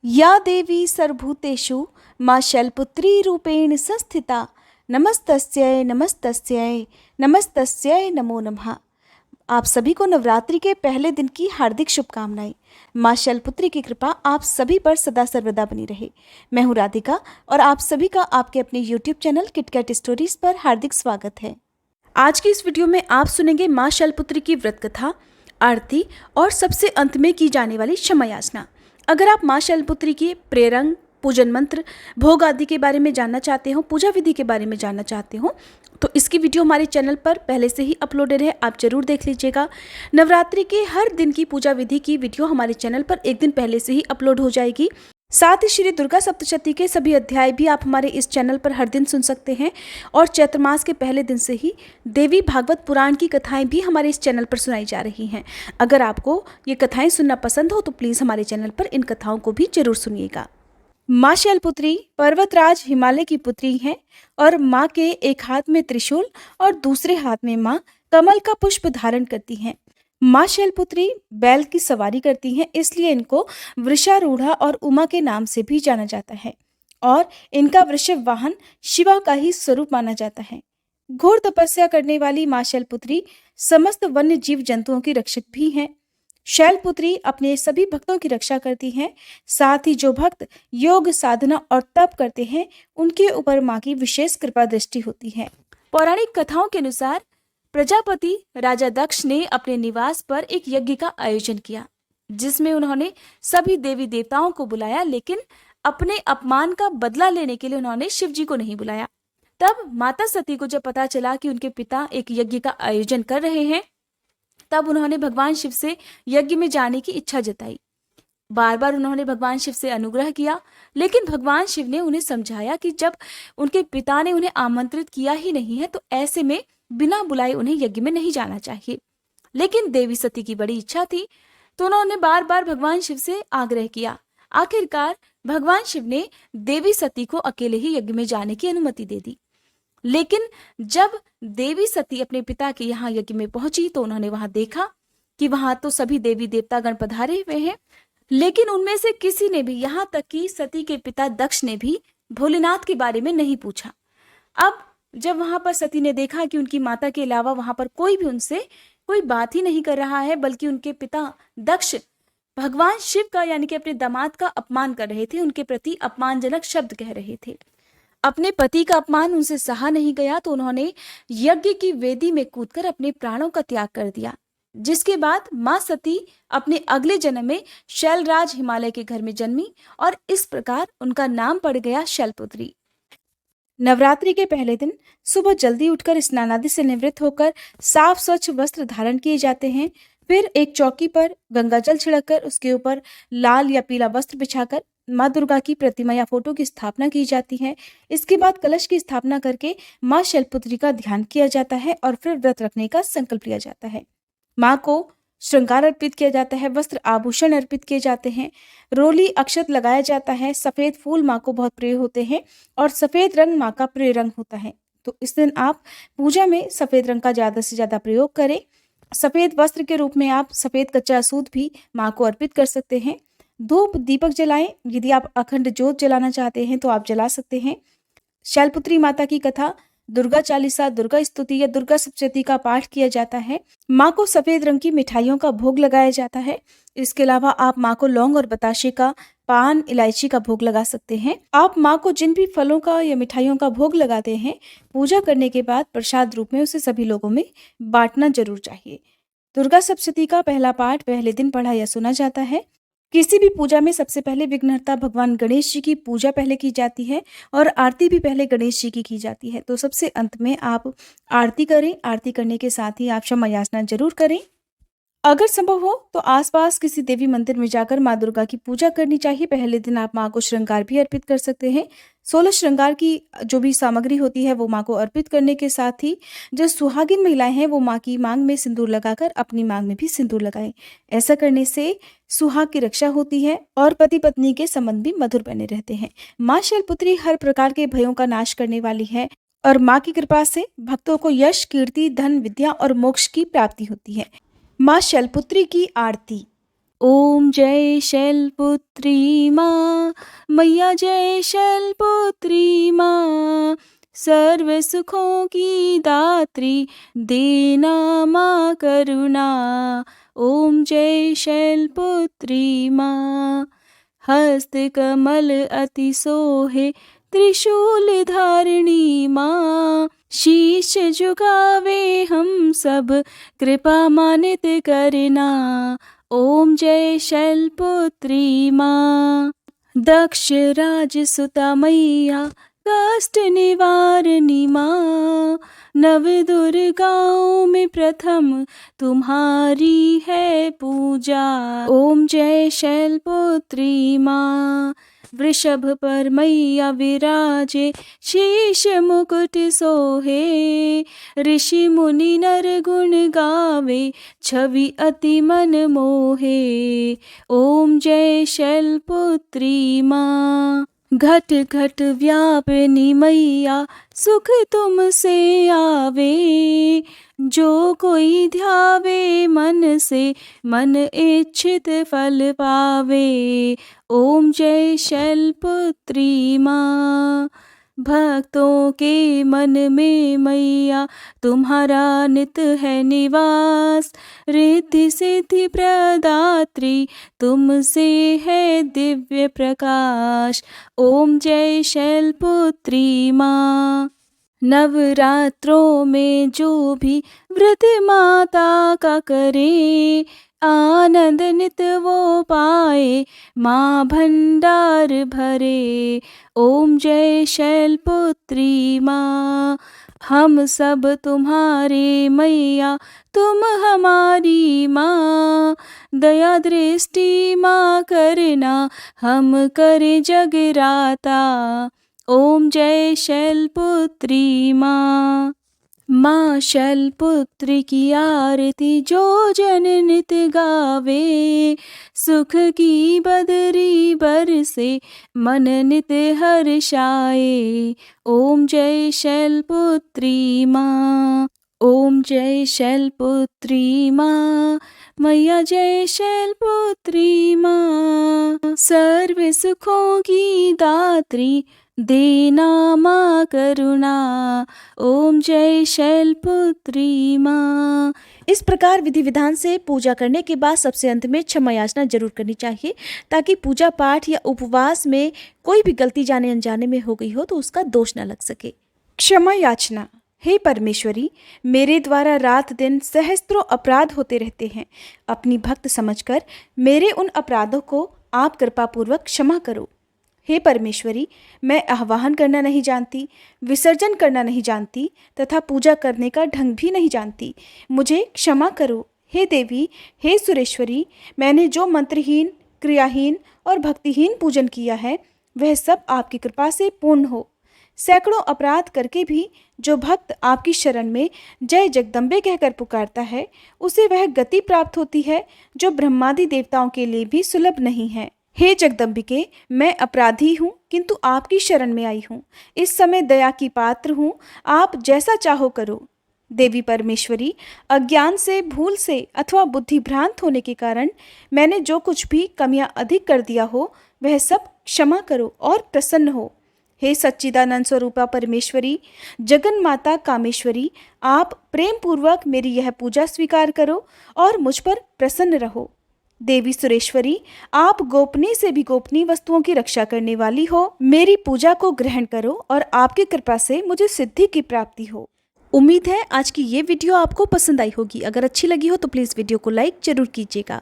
या देवी सर्वभूतेषु माँ शैलपुत्री रूपेण संस्थिता नमस्तस्यै नमस्तस्यै नमस्तस्यै नमो नमः। आप सभी को नवरात्रि के पहले दिन की हार्दिक शुभकामनाएं। माँ शैलपुत्री की कृपा आप सभी पर सदा सर्वदा बनी रहे। मैं हूँ राधिका और आप सभी का आपके अपने YouTube चैनल किटकैट स्टोरीज पर हार्दिक स्वागत है। आज की इस वीडियो में आप सुनेंगे माँ शैलपुत्री की व्रत कथा, आरती और सबसे अंत में की जाने वाली क्षमा याचना। अगर आप माँ शैलपुत्री की प्रेरंग, पूजन मंत्र, भोग आदि के बारे में जानना चाहते हो, पूजा विधि के बारे में जानना चाहते हो, तो इसकी वीडियो हमारे चैनल पर पहले से ही अपलोडेड है, आप जरूर देख लीजिएगा। नवरात्रि के हर दिन की पूजा विधि की वीडियो हमारे चैनल पर एक दिन पहले से ही अपलोड हो जाएगी। साथ ही श्री दुर्गा सप्तशती के सभी अध्याय भी आप हमारे इस चैनल पर हर दिन सुन सकते हैं और चैत्र मास के पहले दिन से ही देवी भागवत पुराण की कथाएं भी हमारे इस चैनल पर सुनाई जा रही हैं। अगर आपको ये कथाएं सुनना पसंद हो तो प्लीज़ हमारे चैनल पर इन कथाओं को भी जरूर सुनिएगा। माँ शैलपुत्री पर्वतराज हिमालय की पुत्री हैं और माँ के एक हाथ में त्रिशूल और दूसरे हाथ में माँ कमल का पुष्प धारण करती हैं। माँ शैलपुत्री बैल की सवारी करती हैं, इसलिए इनको वृषारूढ़ा और उमा के नाम से भी जाना जाता है और इनका वृषभ वाहन शिवा का ही स्वरूप माना जाता है। घोर तपस्या करने वाली माँ शैलपुत्री समस्त वन्य जीव जंतुओं की रक्षक भी हैं। शैलपुत्री अपने सभी भक्तों की रक्षा करती हैं। साथ ही जो भक्त योग, साधना और तप करते हैं उनके ऊपर माँ की विशेष कृपा दृष्टि होती है। पौराणिक कथाओं के अनुसार प्रजापति राजा दक्ष ने अपने निवास पर एक यज्ञ का आयोजन किया, जिसमें उन्होंने सभी देवी देवताओं को बुलाया, लेकिन अपने अपमान का बदला लेने के लिए उन्होंने शिव जी को नहीं बुलाया। तब माता सती को जब पता चला कि उनके पिता एक यज्ञ का आयोजन कर रहे हैं, तब उन्होंने भगवान शिव से यज्ञ में जाने की इच्छा जताई। बार बार उन्होंने भगवान शिव से अनुग्रह किया, लेकिन भगवान शिव ने उन्हें समझाया कि जब उनके पिता ने उन्हें आमंत्रित किया ही नहीं है तो ऐसे में बिना बुलाए उन्हें यज्ञ में नहीं जाना चाहिए। लेकिन देवी सती की बड़ी इच्छा थी, तो उन्होंने बार बार भगवान शिव से आग्रह किया। आखिरकार भगवान शिव ने देवी सती को अकेले ही यज्ञ में जाने की अनुमति दे दी। लेकिन जब देवी सती अपने पिता के यहाँ यज्ञ में पहुंची तो उन्होंने वहां देखा कि वहां तो सभी देवी देवतागण पधारे हुए हैं, लेकिन उनमें से किसी ने भी, यहाँ तक कि सती के पिता दक्ष ने भी भोलेनाथ के बारे में नहीं पूछा। अब जब वहां पर सती ने देखा कि उनकी माता के अलावा वहां पर कोई भी उनसे कोई बात ही नहीं कर रहा है, बल्कि उनके पिता दक्ष भगवान शिव का यानी कि अपने दामाद का अपमान कर रहे थे, उनके प्रति अपमानजनक शब्द कह रहे थे, अपने पति का अपमान उनसे सहा नहीं गया, तो उन्होंने यज्ञ की वेदी में कूदकर अपने प्राणों का त्याग कर दिया। जिसके बाद माँ सती अपने अगले जन्म में शैलराज हिमालय के घर में जन्मी और इस प्रकार उनका नाम पड़ गया शैलपुत्री। नवरात्रि के पहले दिन सुबह जल्दी उठकर स्नान आदि से निवृत्त होकर साफ स्वच्छ वस्त्र धारण किए जाते हैं। फिर एक चौकी पर गंगा जल छिड़ककर उसके ऊपर लाल या पीला वस्त्र बिछाकर माँ दुर्गा की प्रतिमा या फोटो की स्थापना की जाती है। इसके बाद कलश की स्थापना करके माँ शैलपुत्री का ध्यान किया जाता है और फिर व्रत रखने का संकल्प लिया जाता है। माँ को श्रृंगार अर्पित किया जाता है, वस्त्र आभूषण अर्पित किए जाते हैं, रोली अक्षत लगाया जाता है। सफेद फूल माँ को बहुत प्रिय होते हैं और सफेद रंग माँ का प्रिय रंग होता है, तो इस दिन आप पूजा में सफेद रंग का ज्यादा से ज्यादा प्रयोग करें। सफेद वस्त्र के रूप में आप सफेद कच्चा सूत भी माँ को अर्पित कर सकते हैं। धूप दीपक जलाएं। यदि आप अखंड ज्योत जलाना चाहते हैं तो आप जला सकते हैं। शैलपुत्री माता की कथा, दुर्गा चालीसा, दुर्गा स्तुति या दुर्गा सप्तशती का पाठ किया जाता है। माँ को सफेद रंग की मिठाइयों का भोग लगाया जाता है। इसके अलावा आप माँ को लौंग और बताशे का, पान, इलायची का भोग लगा सकते हैं। आप माँ को जिन भी फलों का या मिठाइयों का भोग लगाते हैं, पूजा करने के बाद प्रसाद रूप में उसे सभी लोगों में बांटना जरूर चाहिए। दुर्गा सप्तशती का पहला पाठ पहले दिन पढ़ा या सुना जाता है। किसी भी पूजा में सबसे पहले विघ्नहर्ता भगवान गणेश जी की पूजा पहले की जाती है और आरती भी पहले गणेश जी की जाती है, तो सबसे अंत में आप आरती करें। आरती करने के साथ ही आप क्षमा याचना जरूर करें। अगर संभव हो तो आसपास किसी देवी मंदिर में जाकर माँ दुर्गा की पूजा करनी चाहिए। पहले दिन आप माँ को श्रृंगार भी अर्पित कर सकते हैं। 16 श्रृंगार की जो भी सामग्री होती है वो माँ को अर्पित करने के साथ ही जो सुहागिन महिलाएं हैं वो माँ की मांग में सिंदूर लगाकर अपनी मांग में भी सिंदूर लगाएं। ऐसा करने से सुहाग की रक्षा होती है और पति पत्नी के संबंध भी मधुर बने रहते हैं। माँ शैलपुत्री हर प्रकार के भयों का नाश करने वाली है और माँ की कृपा से भक्तों को यश, कीर्ति, धन, विद्या और मोक्ष की प्राप्ति होती है। माँ शैलपुत्री की आरती। ओम जय शैलपुत्री माँ, मैया जय शैलपुत्री माँ, सर्व सुखों की दात्री देना माँ करुणा। ओम जय शैलपुत्री माँ। हस्त कमल अति सोहे त्रिशूल धारिणी माँ, शीश झुकावे हम सब कृपा मानित करना। ओम जय शैलपुत्री माँ। दक्ष राज सुता मैया कष्ट निवारणी माँ, नव दुर्गाओं में प्रथम तुम्हारी है पूजा। ओम जय शैलपुत्री माँ। वृषभ पर मैया विराजे शीश मुकुट सोहे, ऋषि मुनि नर गुण गावे छवि अति मन मोहे। ओम जय शैलपुत्री माँ। घट घट व्यापिनी मैया सुख तुमसे आवे, जो कोई ध्यावे मन से मन इच्छित फल पावे। ओम जय शैलपुत्री माँ। भक्तों के मन में मैया तुम्हारा नित है निवास, रिद्धि सिद्धि प्रदात्री तुमसे है दिव्य प्रकाश। ओम जय शैलपुत्री माँ। नवरात्रों में जो भी व्रत माता का करे, आनंद नित वो पाए माँ भंडार भरे। ओम जय शैलपुत्री माँ। हम सब तुम्हारे मैया तुम हमारी माँ, दया दृष्टि माँ करना हम करे जगराता। ओम जय शैलपुत्री माँ। माँ शैलपुत्री की आरती जो जन नित गावे, सुख की बदरी बरसे मन नित हर्षाए। ओम जय शैलपुत्री माँ। ओम जय शैलपुत्री माँ, मैया जय शैलपुत्री माँ, सर्व सुखों की दात्री देना माँ करुणा। ओम जय शैलपुत्री माँ। इस प्रकार विधि विधान से पूजा करने के बाद सबसे अंत में क्षमा याचना जरूर करनी चाहिए, ताकि पूजा पाठ या उपवास में कोई भी गलती जाने अनजाने में हो गई हो तो उसका दोष न लग सके। क्षमा याचना। हे परमेश्वरी, मेरे द्वारा रात दिन सहस्त्रों अपराध होते रहते हैं। अपनी भक्त समझकर मेरे उन अपराधों को आप कृपापूर्वक क्षमा करो। हे परमेश्वरी, मैं आह्वान करना नहीं जानती, विसर्जन करना नहीं जानती तथा पूजा करने का ढंग भी नहीं जानती, मुझे क्षमा करो। हे देवी, हे सुरेश्वरी, मैंने जो मंत्रहीन, क्रियाहीन और भक्तिहीन पूजन किया है वह सब आपकी कृपा से पूर्ण हो। सैकड़ों अपराध करके भी जो भक्त आपकी शरण में जय जगदम्बे कहकर पुकारता है, उसे वह गति प्राप्त होती है जो ब्रह्मादि देवताओं के लिए भी सुलभ नहीं है। हे जगदम्बिके, मैं अपराधी हूँ किंतु आपकी शरण में आई हूँ। इस समय दया की पात्र हूँ, आप जैसा चाहो करो। देवी परमेश्वरी, अज्ञान से, भूल से अथवा बुद्धि भ्रांत होने के कारण मैंने जो कुछ भी कमियां अधिक कर दिया हो वह सब क्षमा करो और प्रसन्न हो। हे सच्चिदानंद स्वरूपा परमेश्वरी, जगन माता कामेश्वरी, आप प्रेम पूर्वक मेरी यह पूजा स्वीकार करो और मुझ पर प्रसन्न रहो। देवी सुरेश्वरी, आप गोपनीय से भी गोपनीय वस्तुओं की रक्षा करने वाली हो। मेरी पूजा को ग्रहण करो और आपकी कृपा से मुझे सिद्धि की प्राप्ति हो। उम्मीद है आज की ये वीडियो आपको पसंद आई होगी। अगर अच्छी लगी हो तो प्लीज़ वीडियो को लाइक जरूर कीजिएगा।